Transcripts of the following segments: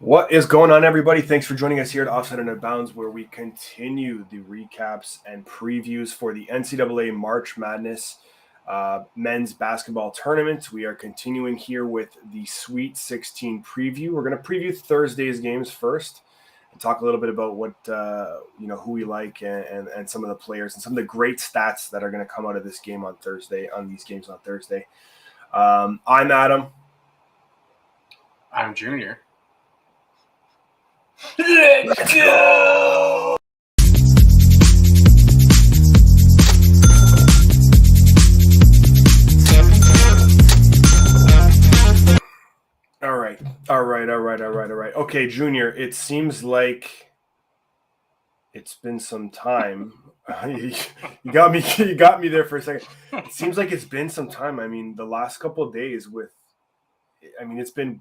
What is going on, everybody? Thanks for joining us here at Offside and Bounds, where we continue the recaps and previews for the NCAA March Madness men's basketball tournament. We are continuing here with the Sweet 16 preview. We're going to preview Thursday's games first and talk a little bit about what who we like and some of the players and some of the great stats that are going to come out of this game on Thursday. On these games on Thursday, I'm Adam. I'm Junior. Let's go! All right. Okay, Junior, it seems like it's been some time. You got me there for a second. It seems like it's been some time. I mean, the last couple of days it's been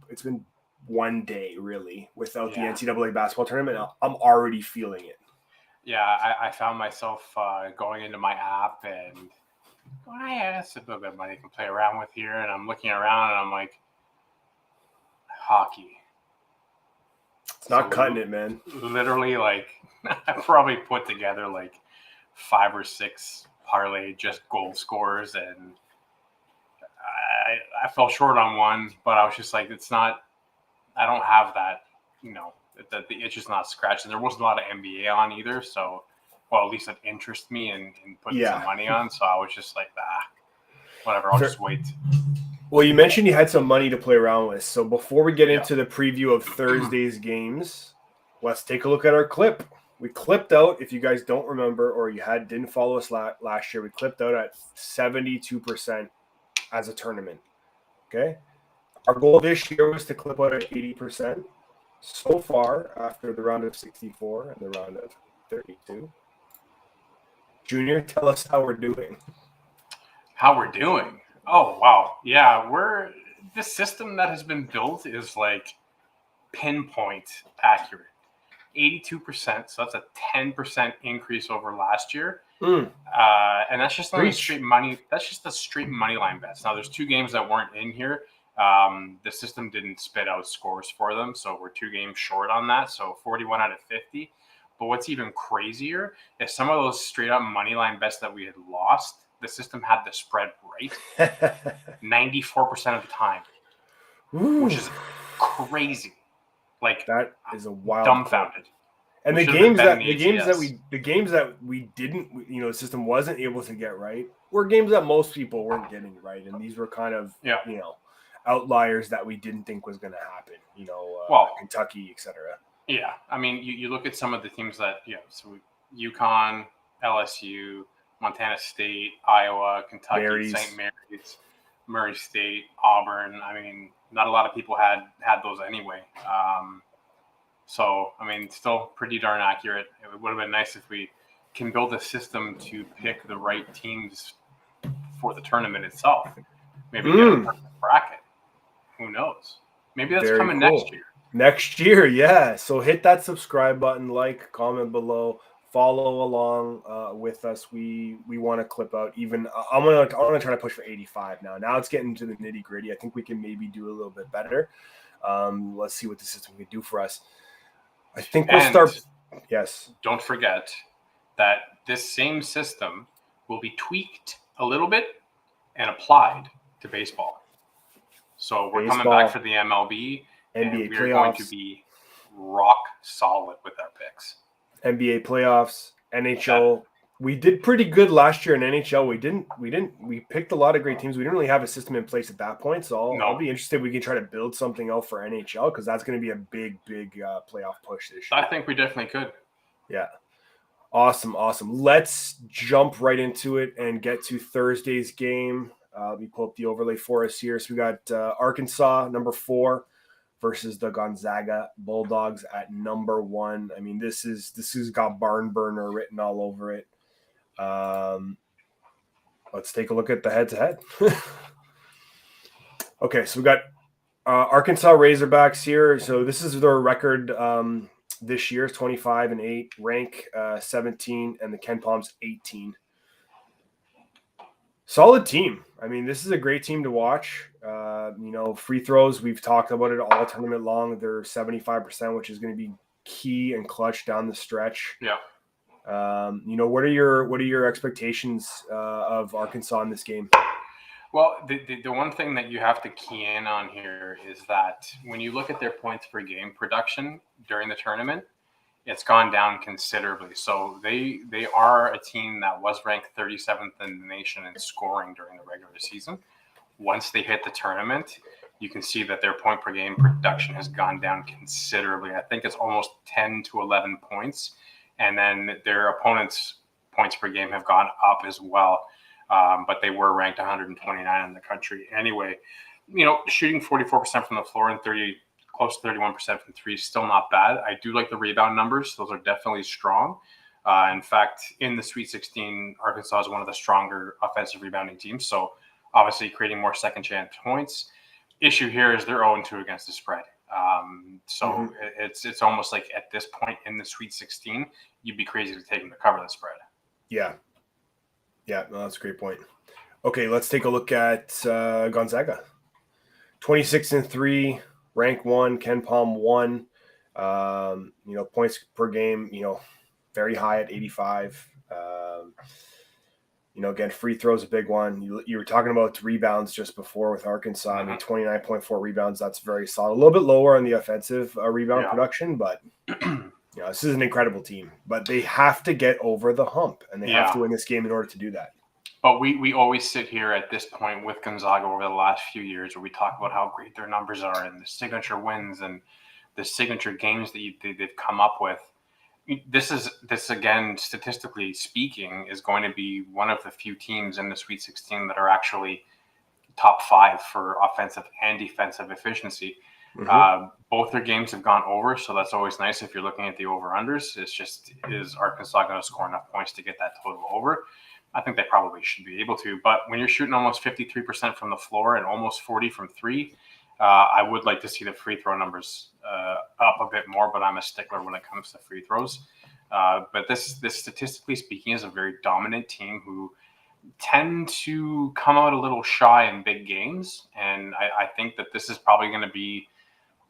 one day really without the NCAA basketball tournament. I'm already feeling it. Yeah, I found myself going into my app and going, that's a little bit of money I can play around with here. And I'm looking around and I'm like, hockey. It's not cutting it, man. Literally, like, I probably put together like 5 or 6 parlay just goal scorers, and I fell short on one, but I was just like, I don't have that, the itch is not scratched. And there wasn't a lot of NBA on either, so, well, at least it interests me in putting some money on. So I was just like, whatever, I'll just wait. Well, you mentioned you had some money to play around with. So before we get into the preview of Thursday's games, let's take a look at our clip. We clipped out, if you guys don't remember or you didn't follow us last year, we clipped out at 72% as a tournament. Okay? Our goal this year was to clip out at 80%. So far, after the round of 64 and the round of 32, Junior, tell us how we're doing. How we're doing? Oh, wow. Yeah, this system that has been built is like pinpoint accurate. 82%, so that's a 10% increase over last year. And that's just not straight money. That's just the straight money line bets. Now, there's 2 games that weren't in here. The system didn't spit out scores for them, so we're 2 games short on that. So 41 out of 50. But what's even crazier is some of those straight up money line bets that we had lost, the system had the spread right 94% of the time, which is crazy. Like, that is a wild dumbfounded. And the games that we didn't, the system wasn't able to get right were games that most people weren't getting right, and these were kind of outliers that we didn't think was going to happen. Kentucky, etc. Yeah, I mean, you look at some of the teams that so UConn, LSU, Montana State, Iowa, Kentucky, St. Mary's, Murray State, Auburn. I mean, not a lot of people had those anyway. So, I mean, still pretty darn accurate. It would have been nice if we can build a system to pick the right teams for the tournament itself. Maybe get a perfect bracket. Who knows? Maybe that's coming next year. Next year, yeah. So hit that subscribe button, like, comment below, follow along with us. We want to clip out even. I'm gonna try to push for 85 now. Now it's getting to the nitty gritty. I think we can maybe do a little bit better. Let's see what the system can do for us. I think we'll start. Yes. Don't forget that this same system will be tweaked a little bit and applied to baseball. So we're coming back for the MLB, and we're going to be rock solid with our picks. NBA playoffs, NHL. We did pretty good last year in NHL. We picked a lot of great teams. We didn't really have a system in place at that point. So I'll be interested. We can try to build something out for NHL because that's going to be a big playoff push this year. I think we definitely could. Yeah. Awesome. Let's jump right into it and get to Thursday's game. Let me pull up the overlay for us here. So we got Arkansas, number 4, versus the Gonzaga Bulldogs at number 1. I mean, this has got barn burner written all over it. Let's take a look at the head-to-head. Okay, so we got Arkansas Razorbacks here. So this is their record this year, 25-8, rank 17, and the Ken Palms 18. Solid team. I mean, this is a great team to watch. Free throws, we've talked about it all tournament long. They're 75%, which is going to be key and clutch down the stretch. Yeah. What are your expectations of Arkansas in this game? Well, the one thing that you have to key in on here is that when you look at their points per game production during the tournament, it's gone down considerably. So they are a team that was ranked 37th in the nation in scoring during the regular season. Once they hit the tournament, you can see that their point per game production has gone down considerably. I think it's almost 10 to 11 points. And then their opponents' points per game have gone up as well. But they were ranked 129 in the country. Anyway, shooting 44% from the floor and close to 31% from three is still not bad. I do like the rebound numbers. Those are definitely strong. In fact, in the Sweet 16, Arkansas is one of the stronger offensive rebounding teams. So obviously creating more second chance points. Issue here is they're 0-2 against the spread. It's almost like at this point in the Sweet 16, you'd be crazy to take them to cover the spread. Yeah. Yeah, no, that's a great point. Okay, let's take a look at Gonzaga. 26-3, rank 1, Ken Palm 1. Points per game, very high at 85. Again, free throws a big one. You were talking about rebounds just before with Arkansas. I mean, 29.4 rebounds. That's very solid. A little bit lower on the offensive rebound production, but this is an incredible team. But they have to get over the hump, and they have to win this game in order to do that. But we always sit here at this point with Gonzaga over the last few years where we talk about how great their numbers are and the signature wins and the signature games that they've come up with. This again, statistically speaking, is going to be one of the few teams in the Sweet 16 that are actually top 5 for offensive and defensive efficiency. Both their games have gone over, so that's always nice if you're looking at the over-unders. It's just, is Arkansas going to score enough points to get that total over? I think they probably should be able to. But when you're shooting almost 53% from the floor and almost 40 from three, I would like to see the free throw numbers up a bit more, but I'm a stickler when it comes to free throws. But this statistically speaking is a very dominant team who tend to come out a little shy in big games. And I think that this is probably going to be,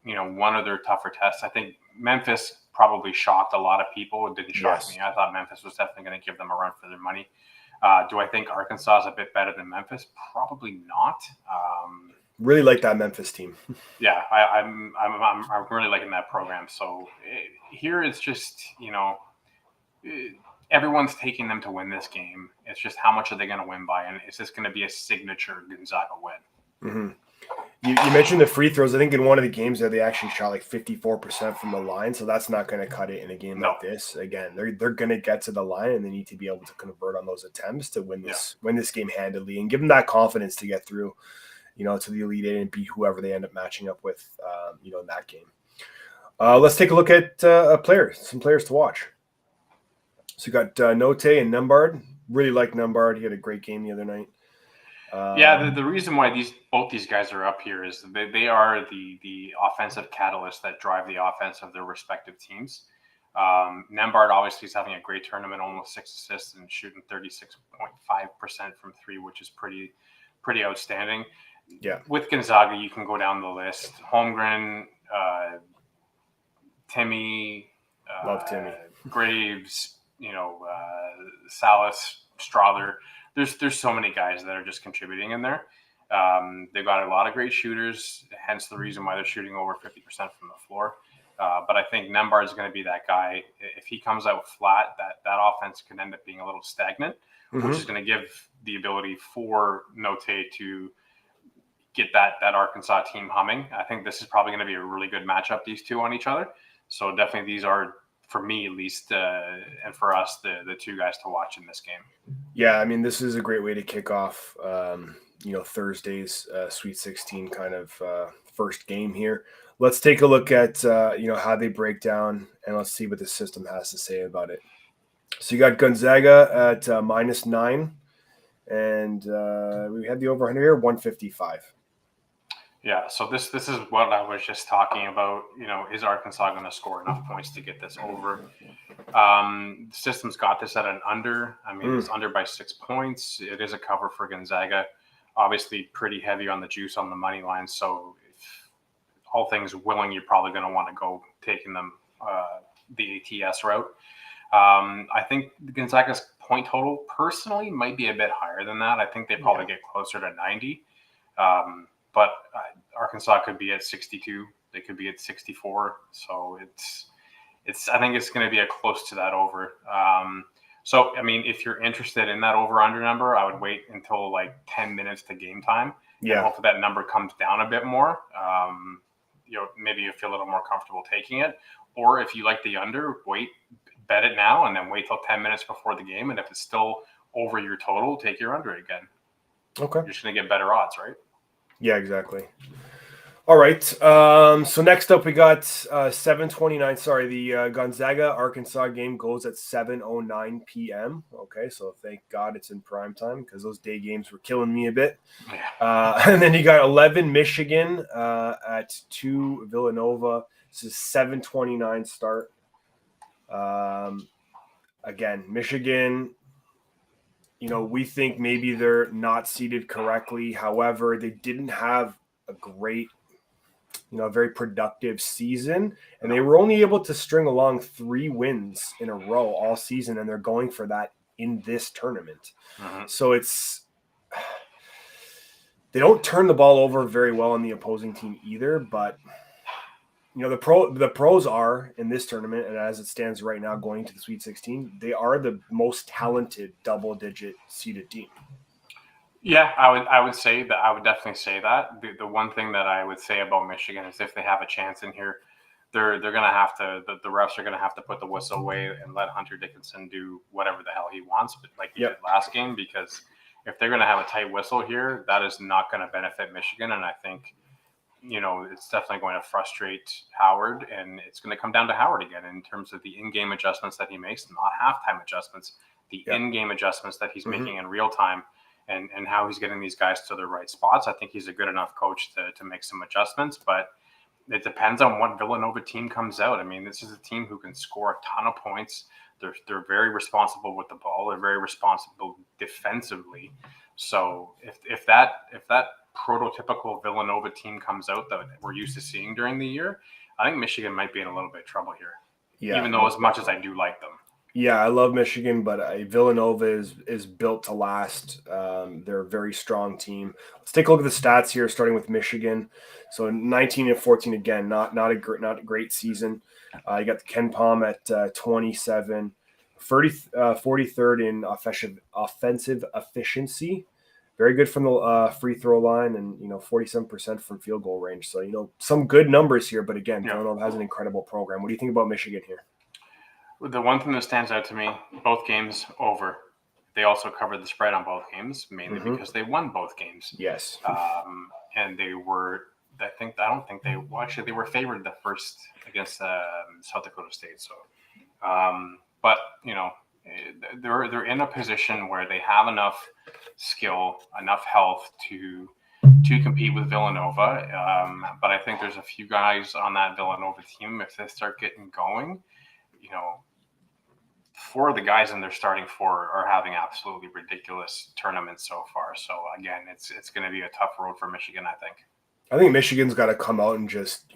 one of their tougher tests. I think Memphis probably shocked a lot of people. It didn't shock me. I thought Memphis was definitely going to give them a run for their money. Do I think Arkansas is a bit better than Memphis? Probably not. Really like that Memphis team. Yeah, I'm really liking that program. So here it's just, everyone's taking them to win this game. It's just how much are they going to win by, and is this going to be a signature Gonzaga win? You mentioned the free throws. I think in one of the games there, they actually shot like 54% from the line. So that's not going to cut it in a game like this. Again, they're going to get to the line, and they need to be able to convert on those attempts to win this game handily and give them that confidence to get through, to the Elite Eight and beat whoever they end up matching up with, in that game. Let's take a look at some players to watch. So you got Note and Nembhard. Really like Nembhard. He had a great game the other night. The reason why both these guys are up here is they are the offensive catalyst that drive the offense of their respective teams. Nembhard obviously is having a great tournament, almost 6 assists and shooting 36.5% from three, which is pretty outstanding. Yeah. With Gonzaga, you can go down the list. Holmgren, Timmy, love Timmy, Graves, Salas, Strother. There's so many guys that are just contributing in there. They've got a lot of great shooters, hence the reason why they're shooting over 50% from the floor. But I think Nembhard is going to be that guy. If he comes out flat, that offense can end up being a little stagnant, which is going to give the ability for Note to get that Arkansas team humming. I think this is probably going to be a really good matchup, these two on each other. So definitely these are, for me at least, and for us, the two guys to watch in this game. Yeah, I mean, this is a great way to kick off, Thursday's Sweet 16 kind of first game here. Let's take a look at, how they break down, and let's see what the system has to say about it. So you got Gonzaga at -9, and we had the over-under here, 155. Yeah, so this is what I was just talking about. Is Arkansas going to score enough points to get this over? The system's got this at an under. I mean, it's under by 6 points. It is a cover for Gonzaga. Obviously, pretty heavy on the juice on the money line. So, if all things willing, you're probably going to want to go taking them the ATS route. I think Gonzaga's point total personally might be a bit higher than that. I think they probably get closer to 90. But Arkansas could be at 62. They could be at 64. So I think it's going to be a close to that over. So, I mean, if you're interested in that over-under number, I would wait until like 10 minutes to game time. Yeah. And hopefully that number comes down a bit more. Maybe you feel a little more comfortable taking it. Or if you like the under, bet it now, and then wait till 10 minutes before the game. And if it's still over your total, take your under again. Okay. You're just going to get better odds, right? Yeah, exactly. All right. So next up, we got 7:29. Sorry, the Gonzaga Arkansas game goes at 7:09 p.m. Okay, so thank God it's in prime time because those day games were killing me a bit. Yeah. And then you got 11 Michigan at 2 Villanova. This is 7:29 start. Again, Michigan. We think maybe they're not seated correctly. However, they didn't have a great, very productive season, and they were only able to string along 3 wins in a row all season, and they're going for that in this tournament. Mm-hmm. So they don't turn the ball over very well on the opposing team either, but the pros are in this tournament, and as it stands right now going to the Sweet 16, they are the most talented double-digit seeded team. Yeah, I would say that. I would definitely say that. The one thing that I would say about Michigan is if they have a chance in here, they're going to have to, the refs are going to have to put the whistle away and let Hunter Dickinson do whatever the hell he wants, but like he did last game, because if they're going to have a tight whistle here, that is not going to benefit Michigan. And I think, it's definitely going to frustrate Howard, and it's going to come down to Howard again in terms of the in-game adjustments that he makes, not halftime adjustments, the in-game adjustments that he's making in real time, and how he's getting these guys to the right spots. I think he's a good enough coach to make some adjustments, but it depends on what Villanova team comes out. I mean, this is a team who can score a ton of points. They're very responsible with the ball. They're very responsible defensively. So if that prototypical Villanova team comes out that we're used to seeing during the year, I think Michigan might be in a little bit of trouble here. Yeah, even though as much as I do like them. Yeah, I love Michigan, but Villanova is built to last. They're a very strong team. Let's take a look at the stats here, starting with Michigan. So 19-14 again, not a great season. You got the Ken Palm at 27, 43rd in offensive efficiency. Very good from the free throw line, and 47% from field goal range. So some good numbers here, but again, Villanova has an incredible program. What do you think about Michigan here? The one thing that stands out to me, both games over. They also covered the spread on both games, mainly because they won both games. Yes. And they were, they were favored the first against South Dakota State. So, but they're in a position where they have enough skill, enough health to compete with Villanova. But I think there's a few guys on that Villanova team, if they start getting going, 4 of the guys in their starting 4 are having absolutely ridiculous tournaments so far. So again, it's going to be a tough road for Michigan, I think. I think Michigan's got to come out and just,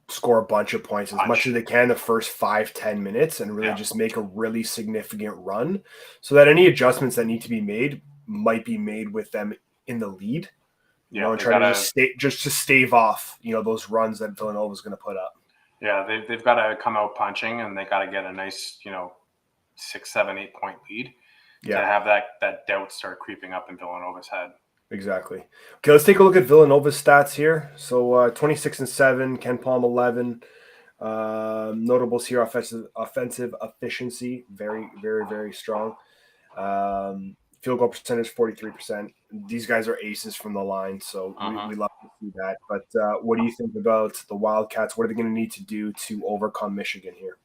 score a bunch of points as much as they can the first 5-10 minutes and really just make a really significant run so that any adjustments that need to be made might be made with them in the lead. And try to just stave off, those runs that Villanova is going to put up. Yeah, they've got to come out punching, and they got to get a nice, 6, 7, 8 point lead to have that doubt start creeping up in Villanova's head. Exactly. Okay, let's take a look at Villanova's stats here. So 26-7, Ken Palm 11. Notables here: offensive efficiency, very, very, very strong. Field goal percentage 43%. These guys are aces from the line, so we love to see that. But what do you think about the Wildcats? What are they going to need to do to overcome Michigan here?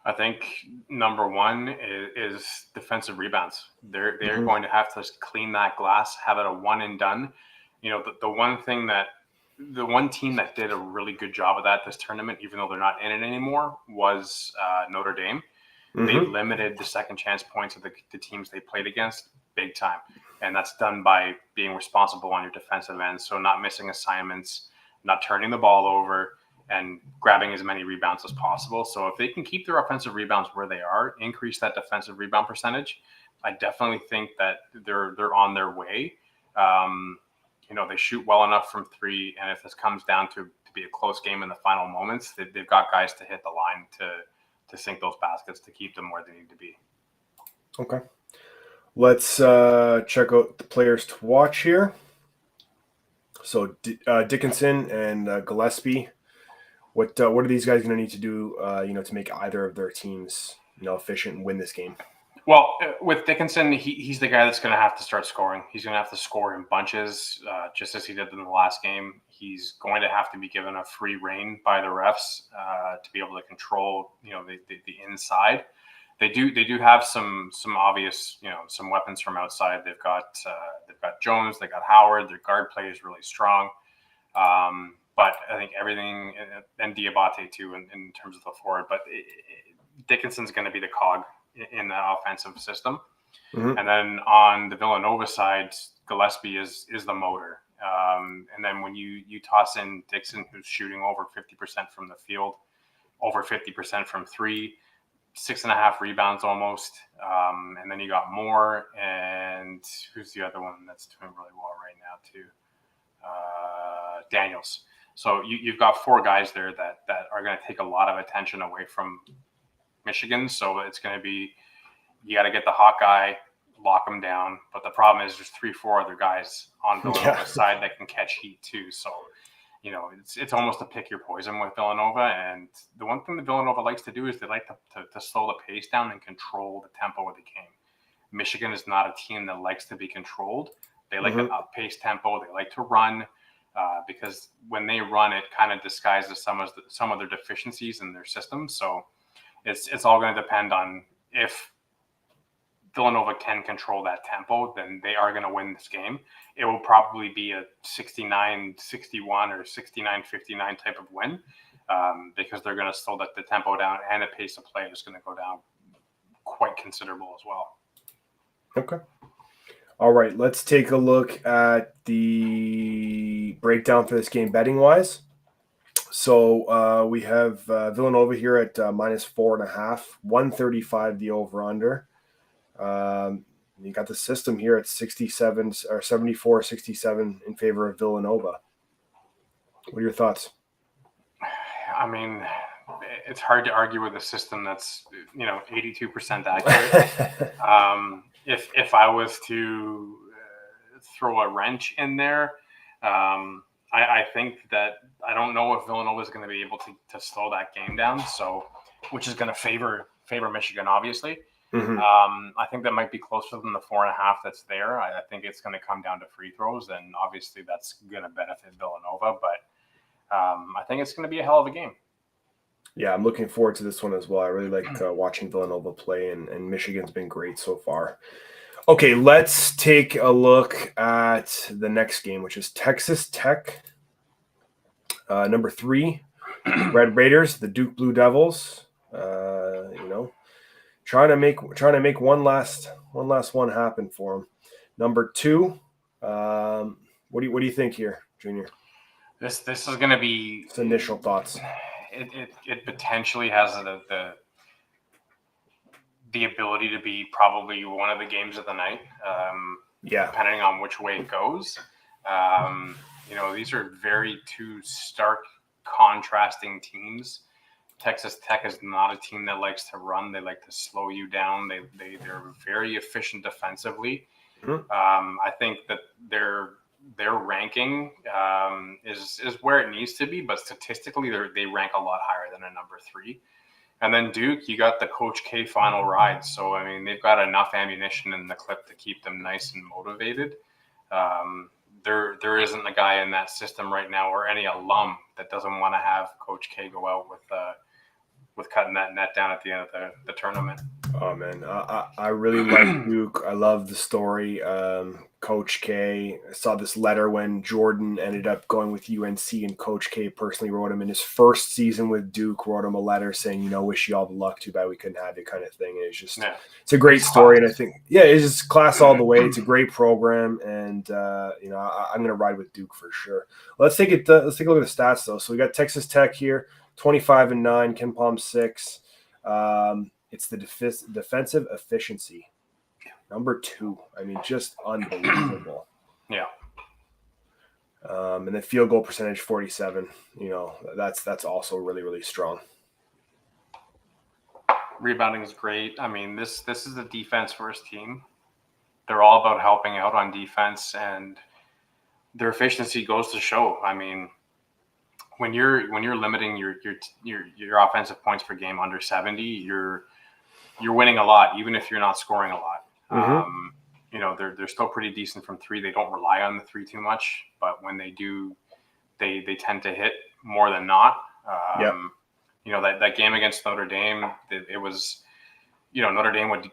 I think number one is defensive rebounds. They're going to have to clean that glass, have it a one and done. The one thing that the one team that did a really good job of that this tournament, even though they're not in it anymore, was Notre Dame. They limited the second chance points of the teams they played against big time. And that's done by being responsible on your defensive end. So not missing assignments, not turning the ball over, and grabbing as many rebounds as possible. So if they can keep their offensive rebounds where they are, increase that defensive rebound percentage, I definitely think that they're on their way. They shoot well enough from three, and if this comes down to be a close game in the final moments, they've got guys to hit the line to sink those baskets to keep them where they need to be. Okay. Let's check out the players to watch here. So Dickinson and Gillespie, what are these guys going to need to do, to make either of their teams, efficient and win this game? Well, with Dickinson, he's the guy that's going to have to start scoring. He's going to have to score in bunches, just as he did in the last game. He's going to have to be given a free rein by the refs to be able to control, the inside. They do have some obvious, some weapons from outside. They've got Jones, they got Howard. Their guard play is really strong. But I think everything, and Diabate too, in terms of the forward. But Dickinson's going to be the cog in that offensive system. And then on the Villanova side, Gillespie is the motor. And then when you toss in Dixon, who's shooting over 50% from the field, over 50% from three, 6.5 rebounds almost. And then you got Moore, and who's the other one that's doing really well right now too? Daniels. So you've got four guys there that are going to take a lot of attention away from Michigan. So it's going to be, you got to get the hot guy, lock him down. But the problem is there's 3-4 other guys on Villanova's side that can catch heat too. So, it's almost a pick your poison with Villanova. And the one thing that Villanova likes to do is they like to slow the pace down and control the tempo of the game. Michigan is not a team that likes to be controlled. They like an up-pace tempo. They like to run because when they run, it kind of disguises some of their deficiencies in their system. So it's all going to depend on if Villanova can control that tempo, then they are going to win this game. It will probably be a 69-61 or 69-59 type of win because they're going to slow the tempo down, and the pace of play is going to go down quite considerable as well. Okay. All right, let's take a look at the breakdown for this game betting-wise. So we have Villanova here at -4.5, 135 the over-under. You got the system here at 67 or 74-67 in favor of Villanova. What are your thoughts? I mean, it's hard to argue with a system that's 82% accurate. If I was to throw a wrench in there, I think that I don't know if Villanova is going to be able to slow that game down. So, which is going to favor Michigan, obviously. I think that might be closer than the 4.5 that's there. I think it's going to come down to free throws, and obviously that's going to benefit Villanova. But I think it's going to be a hell of a game. Yeah, I'm looking forward to this one as well. I really like watching Villanova play, and Michigan's been great so far. Okay, let's take a look at the next game, which is Texas Tech, number 3, Red Raiders, the Duke Blue Devils. Trying to make one last one happen for them. Number 2, what do you think here, Junior? This is going to be Just initial thoughts. It potentially has the ability to be probably one of the games of the night. Depending on which way it goes. These are very two stark, contrasting teams. Texas Tech is not a team that likes to run. They like to slow you down. They're very efficient defensively. I think that their ranking is where it needs to be, but statistically they rank a lot higher than a number 3. And then Duke, you got the Coach K final ride. So, I mean, they've got enough ammunition in the clip to keep them nice and motivated. There isn't a guy in that system right now or any alum that doesn't want to have Coach K go out with cutting that net down at the end of the tournament. Oh, man. I really like Duke. I love the story. Coach K. I saw this letter when Jordan ended up going with UNC, and Coach K personally wrote him in his first season with Duke, wrote him a letter saying, wish you all the luck, too bad we couldn't have it, kind of thing. And it's just, it's a great story. And I think, it's just class all the way. It's a great program. And, I'm going to ride with Duke for sure. Let's take a look at the stats, though. So we got Texas Tech here, 25-9, Ken Palm 6. It's the defensive efficiency. Number 2. I mean, just unbelievable. Yeah. And then field goal percentage 47. That's also really, really strong. Rebounding is great. I mean, this is a defense first team. They're all about helping out on defense, and their efficiency goes to show. I mean, when you're limiting your offensive points per game under 70, you're winning a lot, even if you're not scoring a lot. Mm-hmm. They're still pretty decent from 3. They don't rely on the 3 too much, but when they do, they tend to hit more than not. That game against Notre Dame, it was, Notre Dame would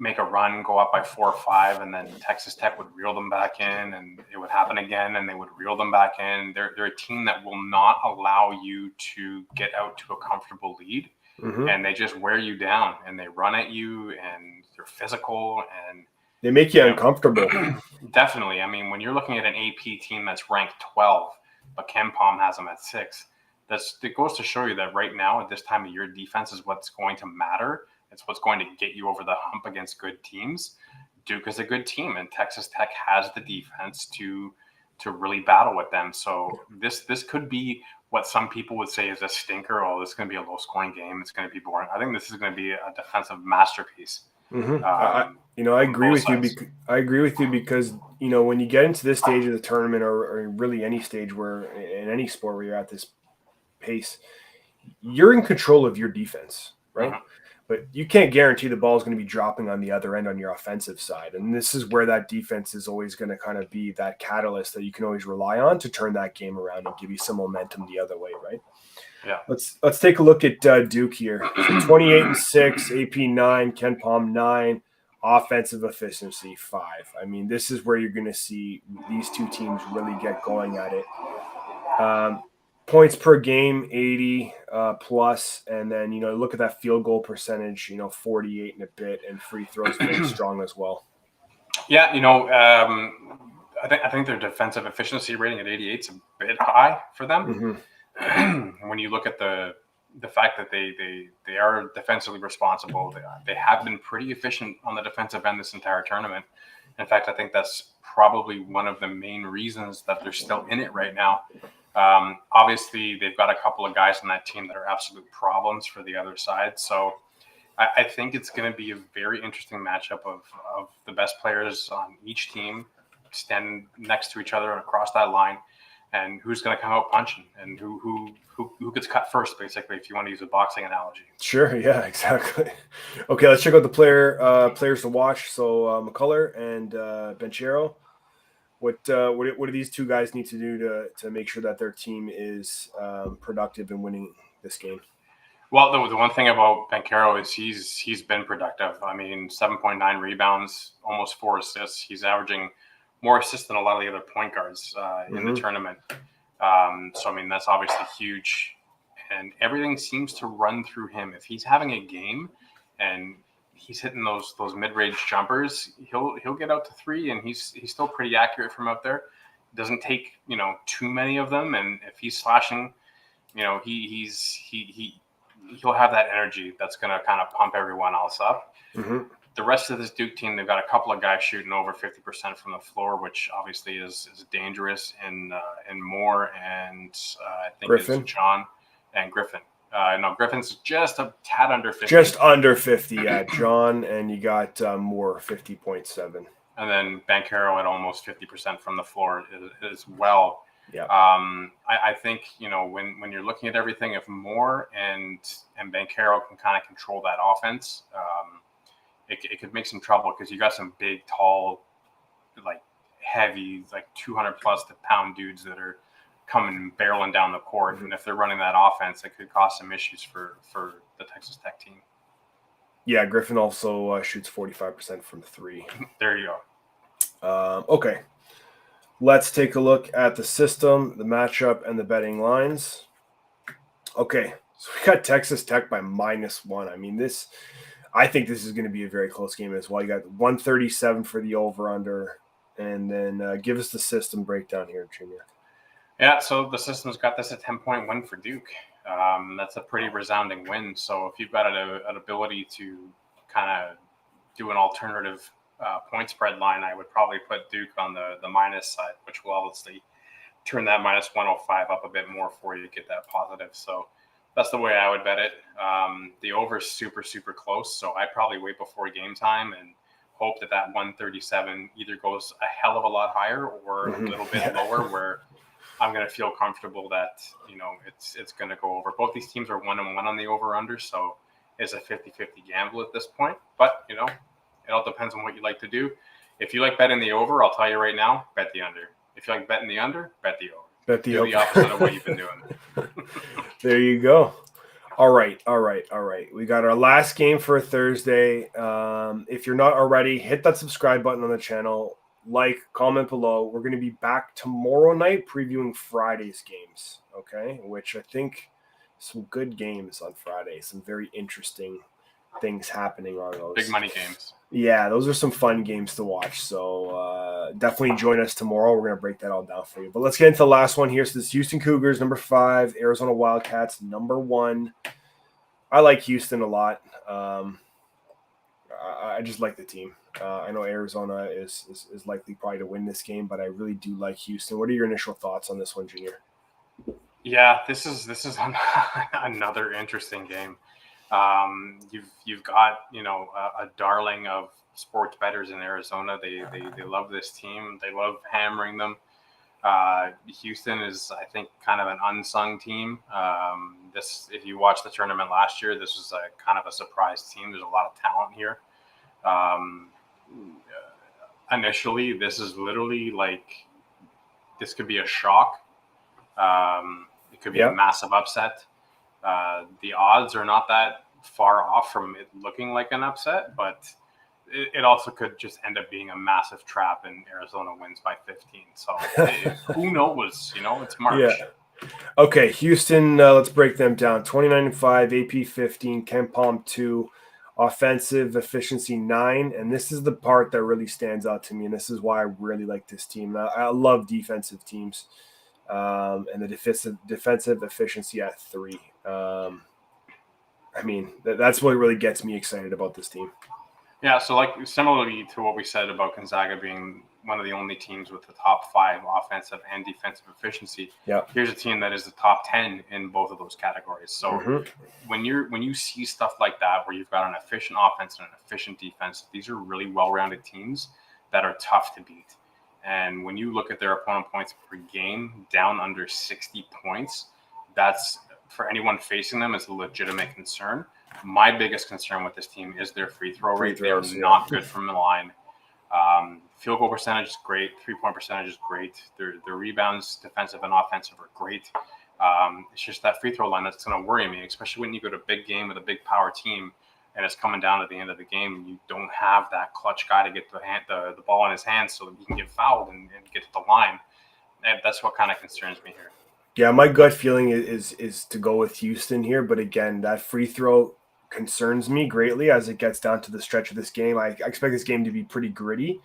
make a run, go up by 4 or 5, and then Texas Tech would reel them back in, and it would happen again, and they would reel them back in. They're a team that will not allow you to get out to a comfortable lead. Mm-hmm. And they just wear you down, and they run at you, and they're physical, and they make you uncomfortable. Definitely. I mean, when you're looking at an AP team that's ranked 12, but Ken Palm has them at 6, it goes to show you that right now at this time of year, defense is what's going to matter. It's what's going to get you over the hump against good teams. Duke is a good team, and Texas Tech has the defense to really battle with them. So this could be what some people would say is a stinker. Oh, this is going to be a low-scoring game. It's going to be boring. I think this is going to be a defensive masterpiece. Mm-hmm. I agree with you. I agree with you because when you get into this stage of the tournament, or really any stage where in any sport where you're at this pace, you're in control of your defense, right? Mm-hmm. But you can't guarantee the ball is going to be dropping on the other end on your offensive side. And this is where that defense is always going to kind of be that catalyst that you can always rely on to turn that game around and give you some momentum the other way, right? Yeah. Let's take a look at Duke here. 28-6, AP 9, Ken Palm 9, offensive efficiency 5. I mean, this is where you're going to see these two teams really get going at it. Points per game, 80 plus, and then look at that field goal percentage, 48 and a bit, and free throws very strong as well. Yeah, I think their defensive efficiency rating at 88 is a bit high for them. Mm-hmm. When you look at the fact that they are defensively responsible, they have been pretty efficient on the defensive end this entire tournament. In fact, I think that's probably one of the main reasons that they're still in it right now. Obviously, they've got a couple of guys on that team that are absolute problems for the other side. So I think it's going to be a very interesting matchup of the best players on each team standing next to each other across that line, and who's going to come out punching, and who gets cut first, basically, if you want to use a boxing analogy. Sure, yeah, exactly. Okay, let's check out the players to watch. So McCullough and Banchero. What do these two guys need to do to make sure that their team is productive in winning this game? Well, the one thing about Banchero is he's been productive. I mean, 7.9 rebounds, almost 4 assists. He's averaging more assists than a lot of the other point guards in the tournament. So, I mean, that's obviously huge. And everything seems to run through him. If he's having a game and he's hitting those mid-range jumpers, he'll get out to 3, and he's still pretty accurate from out there. Doesn't take too many of them, and if he's slashing, he'll have that energy that's going to kind of pump everyone else up. Mm-hmm. The rest of this Duke team, they've got a couple of guys shooting over 50% from the floor, which obviously is dangerous in Moore and I think Griffin. It's John and Griffin. No, Griffin's just a tad under 50. Just under 50, yeah. John, and you got Moore, 50.7. And then Banchero at almost 50% from the floor as well. Yeah. I think, when you're looking at everything, if Moore and Banchero can kind of control that offense, it could make some trouble because you got some big, tall, like heavy, like 200 plus pound dudes that are coming and barreling down the court. And if they're running that offense, it could cause some issues for the Texas Tech team. Yeah, Griffin also shoots 45% from 3. There you go. Okay. Let's take a look at the system, the matchup, and the betting lines. Okay. So we got Texas Tech by -1. I mean, I think this is going to be a very close game as well. You got 137 for the over/under, and then give us the system breakdown here, Junior. Yeah, so the system's got this a 10-point win for Duke. That's a pretty resounding win. So if you've got an ability to kind of do an alternative point spread line, I would probably put Duke on the minus side, which will obviously turn that -105 up a bit more for you to get that positive. So that's the way I would bet it. The over is super, super close. So I'd probably wait before game time and hope that 137 either goes a hell of a lot higher or a little bit lower, where I'm going to feel comfortable that, it's going to go over. Both these teams are 1-1 on the over-under, so it's a 50-50 gamble at this point. But, it all depends on what you like to do. If you like betting the over, I'll tell you right now, bet the under. If you like betting the under, bet the over. Do the opposite of what you've been doing. There you go. All right. We got our last game for Thursday. If you're not already, hit that subscribe button on the channel. Like, comment below. We're going to be back tomorrow night previewing Friday's games, okay? Which I think some good games on Friday. Some very interesting things happening on those. Big money games. Yeah, those are some fun games to watch. So definitely join us tomorrow. We're going to break that all down for you. But let's get into the last one here. So this Houston Cougars, number 5, Arizona Wildcats, number 1. I like Houston a lot. I just like the team. I know Arizona is likely probably to win this game, but I really do like Houston. What are your initial thoughts on this one, Junior? Yeah, this is another interesting game. You've got a darling of sports bettors in Arizona. They love this team. They love hammering them. Houston is, I think, kind of an unsung team. If you watched the tournament last year, this was a kind of a surprise team. There's a lot of talent here. Initially, this is literally this could be a shock. It could be a massive upset. The odds are not that far off from it looking like an upset, but it also could just end up being a massive trap and Arizona wins by 15. So who knows? It's March. Yeah. Okay, Houston, let's break them down. 29-5, AP 15, Ken Palm 2, offensive efficiency 9. And this is the part that really stands out to me. And this is why I really like this team. I love defensive teams. And the defensive efficiency at 3. I mean, that's what really gets me excited about this team. Yeah, so similarly to what we said about Gonzaga being one of the only teams with the top 5 offensive and defensive efficiency, here's a team that is the top 10 in both of those categories. So when you see stuff like that, where you've got an efficient offense and an efficient defense, these are really well-rounded teams that are tough to beat. And when you look at their opponent points per game down under 60 points, that's, for anyone facing them, is a legitimate concern. My biggest concern with this team is their free throw rate. They are not good from the line. Field goal percentage is great. 3-point percentage is great. Their rebounds, defensive and offensive, are great. It's just that free throw line that's going to worry me, especially when you go to a big game with a big power team and it's coming down at the end of the game, and you don't have that clutch guy to get the ball in his hands so that he can get fouled and get to the line. And that's what kind of concerns me here. Yeah, my gut feeling is to go with Houston here. But again, that free throw concerns me greatly as it gets down to the stretch of this game. I expect this game to be pretty gritty.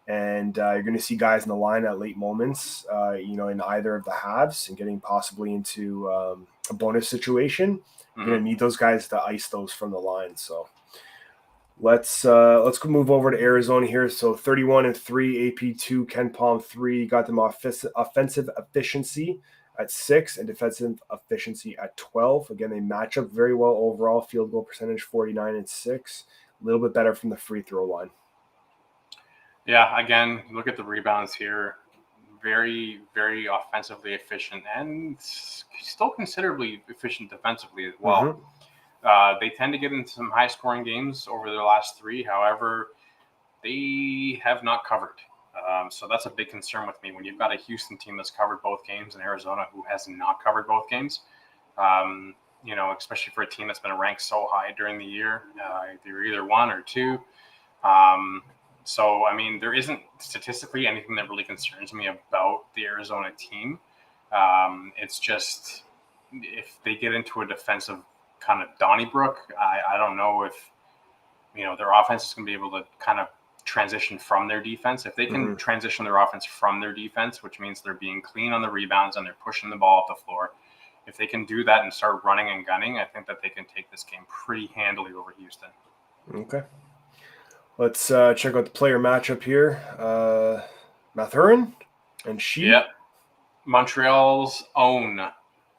And you're going to see guys in the line at late moments, in either of the halves and getting possibly into a bonus situation. You're going to need those guys to ice those from the line. So let's move over to Arizona here. So 31-3, AP2, Ken Palm 3. Got them offensive efficiency at 6 and defensive efficiency at 12. Again, they match up very well overall. Field goal percentage 49-6. A little bit better from the free throw line. Yeah, again, look at the rebounds here. Very, very offensively efficient and still considerably efficient defensively as well. They tend to get into some high-scoring games over their last 3. However, they have not covered. So that's a big concern with me. When you've got a Houston team that's covered both games and Arizona who has not covered both games, especially for a team that's been ranked so high during the year, they're either 1 or 2. So, I mean, there isn't statistically anything that really concerns me about the Arizona team. It's just if they get into a defensive kind of Donnybrook, I don't know if, their offense is going to be able to kind of transition from their defense. If they can transition their offense from their defense, which means they're being clean on the rebounds and they're pushing the ball up the floor, if they can do that and start running and gunning, I think that they can take this game pretty handily over Houston. Okay. Let's check out the player matchup here. Mathurin and She. Yep. Montreal's own.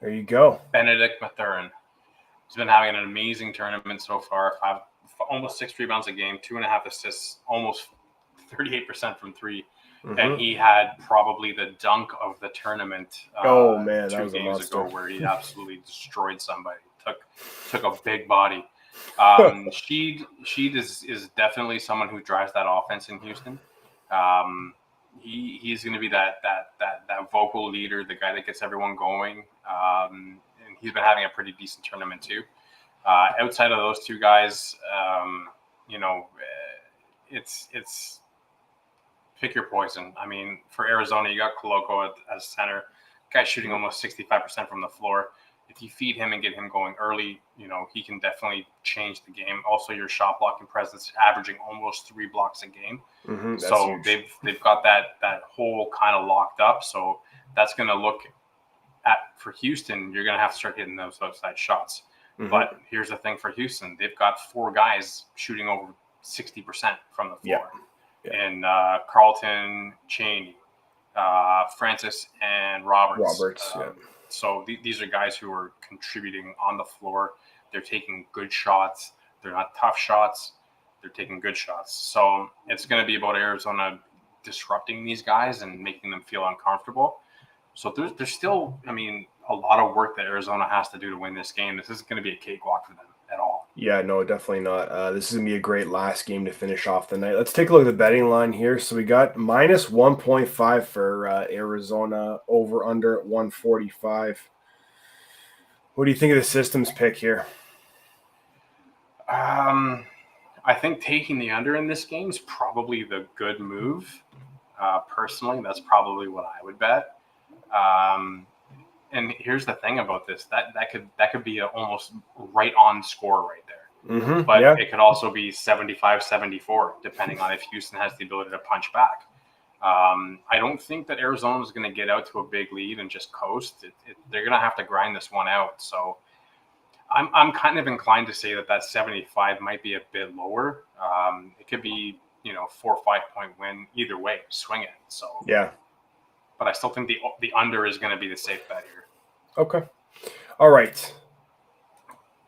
There you go. Benedict Mathurin. He's been having an amazing tournament so far. Almost 6 rebounds a game, 2.5 assists, almost 38% from 3. And he had probably the dunk of the tournament. Man, 2 that was games a monster. ago, where he absolutely destroyed somebody. Took a big body. Sheed is definitely someone who drives that offense in Houston. He's going to be that vocal leader, the guy that gets everyone going. And he's been having a pretty decent tournament too. Outside of those 2 guys, it's pick your poison. I mean, for Arizona, you got Koloko as center, guy shooting almost 65% from the floor. If you feed him and get him going early, he can definitely change the game. Also, your shot blocking presence, averaging almost 3 blocks a game. So huge. they've got that hole kind of locked up. So that's going to look for Houston. You're going to have to start hitting those outside shots. But here's the thing for Houston: they've got 4 guys shooting over 60% from the floor. And Carlton, Cheney, Francis, and Roberts. So these are guys who are contributing on the floor. They're taking good shots. They're not tough shots. They're taking good shots. So it's going to be about Arizona disrupting these guys and making them feel uncomfortable. So there's still, a lot of work that Arizona has to do to win this game. This isn't going to be a cakewalk for them at all. Yeah, no, definitely not. This is going to be a great last game to finish off the night. Let's take a look at the betting line here. So we got minus 1.5 for Arizona, over under at 145. What do you think of the system's pick here? I think taking the under in this game is probably the good move. Personally, that's probably what I would bet. And here's the thing about this: that could be almost right on score right there. But it could also be 75-74, depending on if Houston has the ability to punch back. I don't think that Arizona is going to get out to a big lead and just coast. They're going to have to grind this one out. So I'm kind of inclined to say that 75 might be a bit lower. It could be 4 or 5 point win either way. Swing it. So yeah. But I still think the under is going to be the safe bet here. Okay. All right.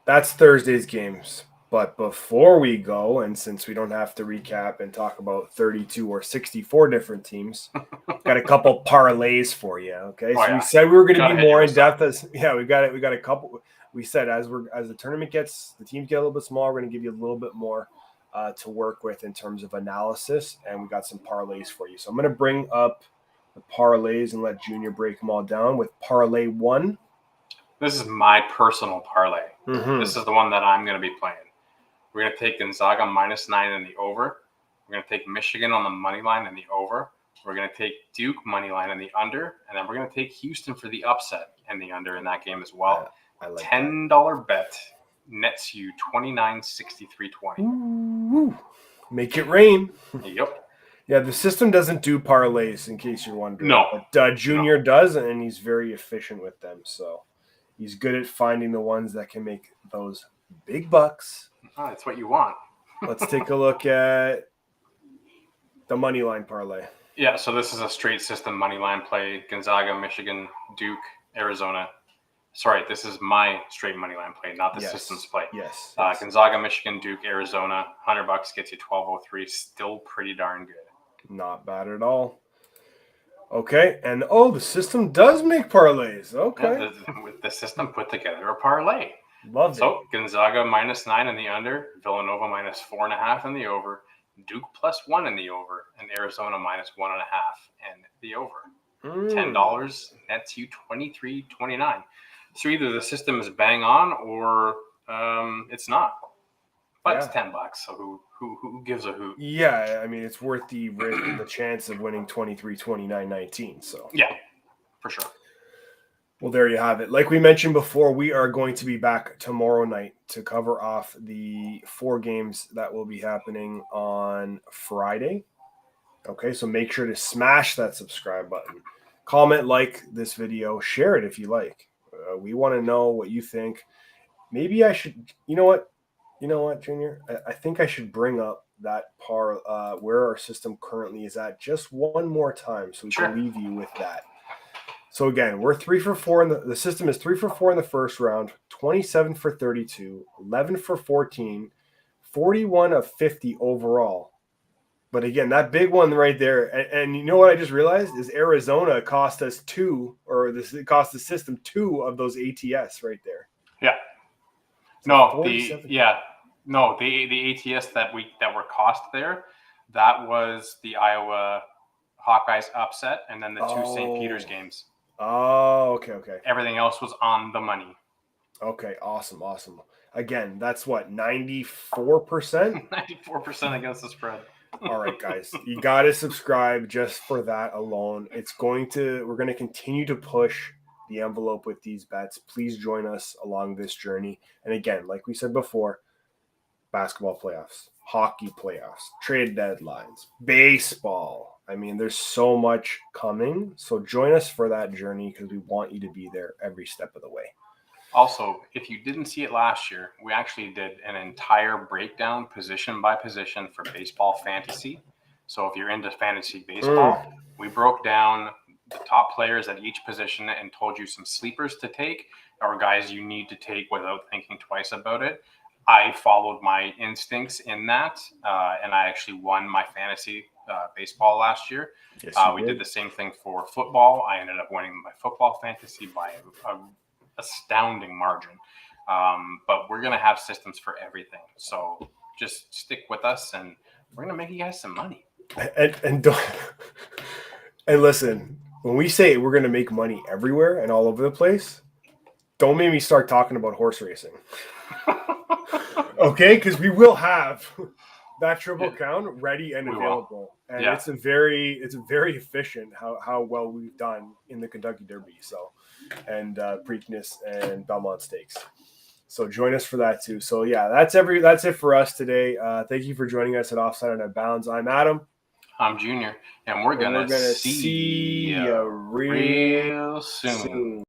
That's Thursday's games. But before we go, and since we don't have to recap and talk about 32 or 64 different teams, got a couple parlays for you. Okay. We said we were going to be more in depth. We got a couple. We said as the tournament the teams get a little bit smaller, we're going to give you a little bit more to work with in terms of analysis. And we got some parlays for you. So I'm going to bring up the parlays and let Junior break them all down with parlay 1. This is my personal parlay. This is the one that I'm going to be playing. We're going to take Gonzaga -9 in the over. We're going to take Michigan on the money line in the over. We're going to take Duke money line in the under, and then we're going to take Houston for the upset and the under in that game as well. I like $10 bet nets you $29.6320. Make it rain. Yep. Yeah, the system doesn't do parlays, in case you're wondering. No. But Junior does, and he's very efficient with them. So he's good at finding the ones that can make those big bucks. Oh, that's what you want. Let's take a look at the money line parlay. Yeah, so this is a straight system money line play. Gonzaga, Michigan, Duke, Arizona. Sorry, this is my straight money line play, not the system's play. Yes. Gonzaga, Michigan, Duke, Arizona. $100 gets you $12.03. Still pretty darn good. Not bad at all. Okay, and the system does make parlays. Okay. Yeah, with the system put together a parlay. Love it. So Gonzaga -9 in the under, Villanova -4.5 in the over, Duke +1 in the over, and Arizona -1.5 in the over. $10 nets you $23.29. So either the system is bang on or it's not. But it's $10, so who gives a hoot? Yeah, I mean, it's worth the risk, the chance of winning 23, 29, 19. So yeah, for sure. Well, there you have it. Like we mentioned before, we are going to be back tomorrow night to cover off the 4 games that will be happening on Friday. Okay, so make sure to smash that subscribe button. Comment, like this video, share it if you like. We want to know what you think. Maybe I should, you know what, Junior? I think I should bring up that where our system currently is at just one more time so we can leave you with that. So again, we're 3 for 4 in the system is 3 for 4 in the first round, 27 for 32, 11 for 14, 41 of 50 overall. But again, that big one right there, and you know what I just realized is Arizona cost us 2, or it cost the system 2 of those ATS right there. Yeah. So the ATS that were cost there, that was the Iowa Hawkeyes upset, and then the 2 St. Peter's games. Oh, okay. Everything else was on the money. Okay, awesome. Again, that's what, 94%? 94% against the spread. All right, guys, you got to subscribe just for that alone. We're going to continue to push the envelope with these bets. Please join us along this journey. And again, like we said before, basketball playoffs, hockey playoffs, trade deadlines, baseball. I mean, there's so much coming. So join us for that journey because we want you to be there every step of the way. Also, if you didn't see it last year, we actually did an entire breakdown position by position for baseball fantasy. So if you're into fantasy baseball, we broke down the top players at each position and told you some sleepers to take or guys you need to take without thinking twice about it. I followed my instincts in that, and I actually won my fantasy baseball last year. Yes, we did the same thing for football. I ended up winning my football fantasy by a astounding margin. But we're going to have systems for everything. So just stick with us, and we're going to make you guys some money. And listen, when we say we're going to make money everywhere and all over the place, don't make me start talking about horse racing. Okay, because we will have that Triple Crown ready and available, and it's a very efficient how well we've done in the Kentucky Derby, and Preakness and Belmont Stakes. So join us for that too. So yeah, that's it for us today. Thank you for joining us at Offside and Out Bounds. I'm Adam. I'm Junior, and we're gonna see you real soon.